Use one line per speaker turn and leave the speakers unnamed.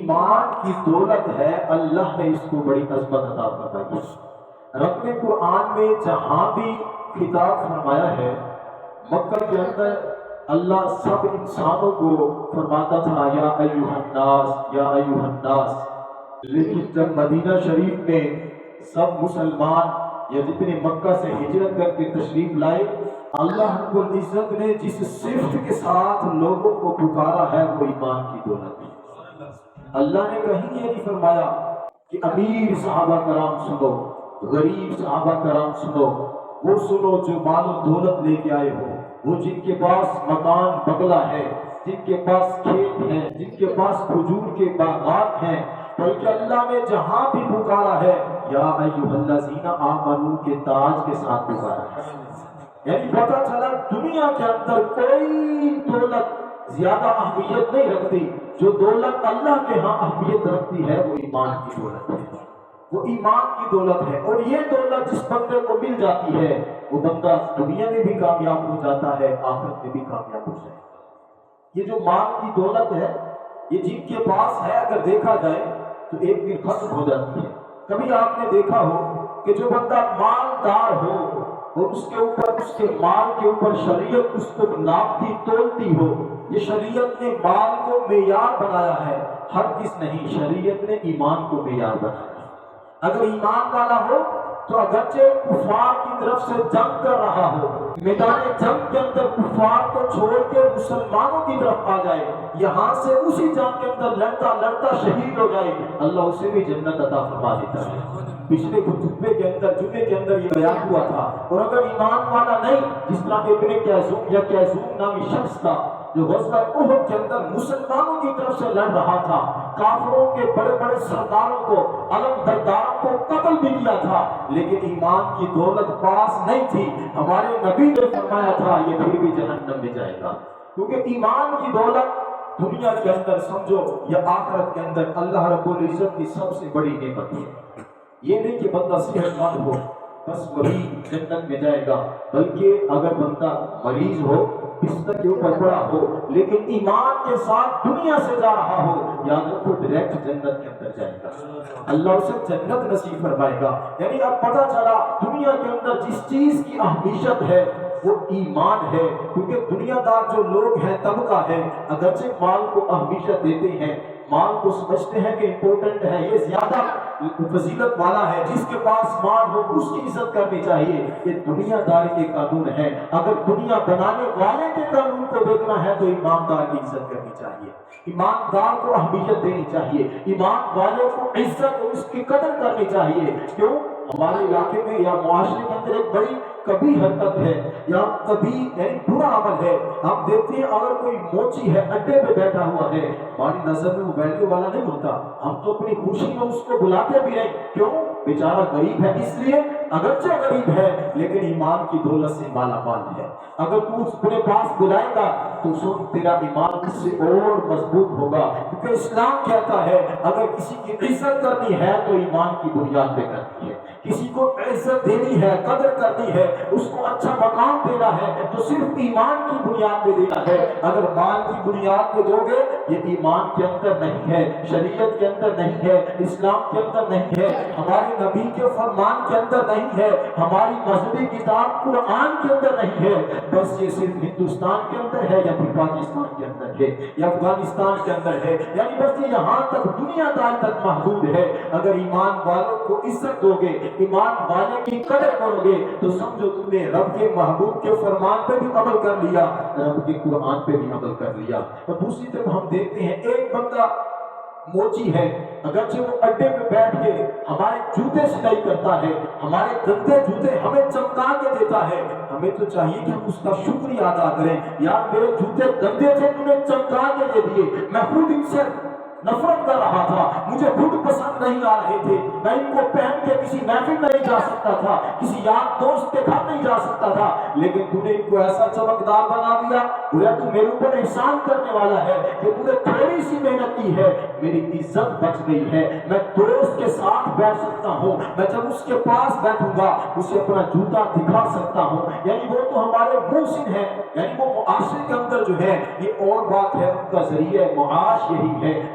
ایمان کی دولت ہے، اللہ نے اس کو بڑی عظمت عطا فرمائی ہے۔ رب نے قرآن میں جہاں بھی خطاب فرمایا ہے، مکہ کے اندر اللہ سب انسانوں کو فرماتا تھا یا ایھا الناس یا ایھا الناس، لیکن جب مدینہ شریف میں سب مسلمان یا جتنے مکہ سے ہجرت کر کے تشریف لائے، اللہ رب العزت نے جس صفت کے ساتھ لوگوں کو پکارا ہے وہ ایمان کی دولت ہے۔ اللہ نے کہیں یہ نہیں فرمایا کہ امیر صحابہ کرام سنو، غریب صحابہ کرام سنو، وہ سنو جو مال و دولت لے کے آئے ہو، وہ جن کے پاس مکان بنگلہ ہے، جن کے پاس کھیت ہیں، جن کے پاس کھجور کے باغات ہیں، بلکہ اللہ نے جہاں بھی پکارا ہے یا ایھا الذین آمنو کے تاج کے ساتھ پکارا ہے۔ یعنی پتہ چلا دنیا کے اندر کوئی دولت زیادہ اہمیت نہیں رکھتی، جو دولت اللہ کے ہاں اہمیت رکھتی ہے وہ ایمان کی دولت ہے، وہ ایمان کی دولت ہے۔ اور یہ دولت جس بندے کو مل جاتی ہے وہ بندہ دنیا میں بھی کامیاب ہو جاتا ہے، آخرت میں بھی کامیاب ہو جاتا ہے۔ یہ جو مال کی دولت ہے، یہ جن کے پاس ہے اگر دیکھا جائے تو ایک دن ختم ہو جاتی ہے۔ کبھی آپ نے دیکھا ہو کہ جو بندہ مالدار ہو اور اس کے اوپر، اس کے مال کے اوپر شریعت اس کو ناپتی تولتی ہو، یہ شریعت نے مال کو معیار بنایا ہے، ہرگز نہیں، شریعت نے ایمان کو معیار بنایا ہے۔ اگر ایمان والا ہو تو اگرچہ کفار کی طرف سے جنگ کر رہا ہو، میدان جنگ کے اندر کفار کو چھوڑ کے مسلمانوں کی طرف آ جائے، یہاں سے اسی جنگ کے اندر لڑتا لڑتا شہید ہو جائے، اللہ اسے بھی جنت عطا فرما دیتا ہے۔ پچھلے خطبے کے اندر، جمعے کے اندر یہ بیان ہوا تھا۔ اور اگر ایمان والا نہیں، جس طرح ابن کیزوم نامی شخص تھا جو غزوہ احد کے اندر مسلمانوں کی طرف سے لڑ رہا تھا، کافروں کے بڑے بڑے سرداروں کو، علمبرداروں کو قتل بھی کیا تھا، لیکن ایمان کی دولت پاس نہیں تھی۔ ہمارے نبی نے فرمایا تھا یہ پھر بھی جہنم میں جائے گا، کیونکہ ایمان کی دولت دنیا کے اندر سمجھو یا آخرت کے اندر اللہ رب العزت کی سب سے بڑی نعمت ہے۔ یہ نہیں کہ بندہ صحت مند ہو بس وہی جنت میں جائے گا، بلکہ اگر بندہ مریض ہو، بستر کے اوپر پڑا ہو، لیکن ایمان کے ساتھ دنیا سے جا رہا ہو، یاد رکھو ڈائریکٹ جنت کے اندر جائے گا، اللہ اسے جنت نصیب فرمائے گا۔ یعنی اب پتہ چلا دنیا کے اندر جس چیز کی اہمیت ہے وہ ایمان ہے، کیونکہ دنیا دار جو لوگ ہیں، طبقہ ہے، اگرچہ مال کو اہمیت دیتے ہیں، مال کو سمجھتے ہیں کہ امپورٹنٹ ہے، یہ زیادہ فضیلت والا ہے، جس کے پاس مال ہو اس کی عزت کرنی چاہیے، یہ دنیا داری کے قانون ہے۔ اگر دنیا بنانے والے کے قانون کو دیکھنا ہے تو ایماندار کی عزت کرنی چاہیے، ایماندار کو اہمیت دینی چاہیے، ایمان والے کو عزت اور اس کی قدر کرنی چاہیے۔ کیوں؟ ہمارے علاقے میں یا معاشرے کے اندر ایک بڑی کبھی حرکت ہے یا کبھی یعنی برا عمل ہے، ہم دیکھتے ہیں اگر کوئی موچی ہے اڈے پہ بیٹھا ہوا ہے، ہماری نظر میں وہ ویلیو والا نہیں ہوتا، ہم تو اپنی خوشی میں اس کو بلاتے بھی ہیں، کیوں؟ بیچارہ غریب ہے اس لیے، اگرچہ غریب ہے لیکن ایمان کی دولت سے مالا مال ہے۔ اگر تو اپنے پاس بلائے گا تو سن تیرا ایمان اس سے اور مضبوط ہوگا، کیونکہ اسلام کہتا ہے اگر کسی کی عزت کرنی ہے تو ایمان کی بنیاد پہ کرنی ہے، کسی کو عزت دینی ہے، قدر کرنی ہے، اس کو اچھا مقام دینا ہے تو صرف ایمان کی بنیاد پہ دینا ہے۔ اگر مال کی بنیاد پہ دو گے یہ ایمان کے اندر نہیں ہے، شریعت کے اندر نہیں ہے، اسلام کے اندر نہیں ہے، ہمارے نبی کے فرمان کے اندر نہیں ہے، ہماری مذہبی کتاب قرآن کے اندر نہیں ہے، بس یہ صرف ہندوستان کے اندر ہے یا پھر پاکستان کے اندر ہے یا افغانستان کے اندر ہے، یعنی بس یہ یہاں تک دنیا دار تک محدود ہے۔ اگر ایمان والوں کو عزت دو گے، ایمان والے کی قدر کرو گے تو سمجھو تم نے رب کے محبوب کے فرمان پہ بھی عمل کر لیا، رب کے قرآن پہ بھی عمل کر لیا۔ اور دوسری طرف ہم دیکھتے ہیں ایک بندہ موچی ہے، اگرچہ وہ اڈے پہ بیٹھ کے ہمارے جوتے سلائی کرتا ہے، ہمارے گندے جوتے ہمیں چمکا کے دیتا ہے، ہمیں تو چاہیے کہ ہم اس کا شکریہ ادا کریں، یار میرے جوتے گندے تھے تم نے چمکا کے دے دیے، میں خود ان سے نفرت کر رہا تھا، مجھے خود پسند نہیں آ رہے تھے، میں ان کو پہن کے کسی محفل میں نہیں جا سکتا تھا، کسی یار دوست کے گھر نہیں جا سکتا تھا، لیکن تو نے ان کو ایسا چمکدار بنا دیا، گویا تو میرے اوپر احسان کرنے والا ہے کہ تو نے تھوڑی سی محنت کی ہے، میری عزت بچ گئی ہے، میں دوست کے ساتھ بیٹھ سکتا ہوں، میں جب اس کے پاس بیٹھوں گا اسے اپنا جوتا دکھا سکتا ہوں، یعنی وہ تو ہمارے محسن ہیں، یعنی وہ معاشرے کے اندر جو ہے یہ اور بات ہے، ان کا ذریعہ معاش یہی ہے،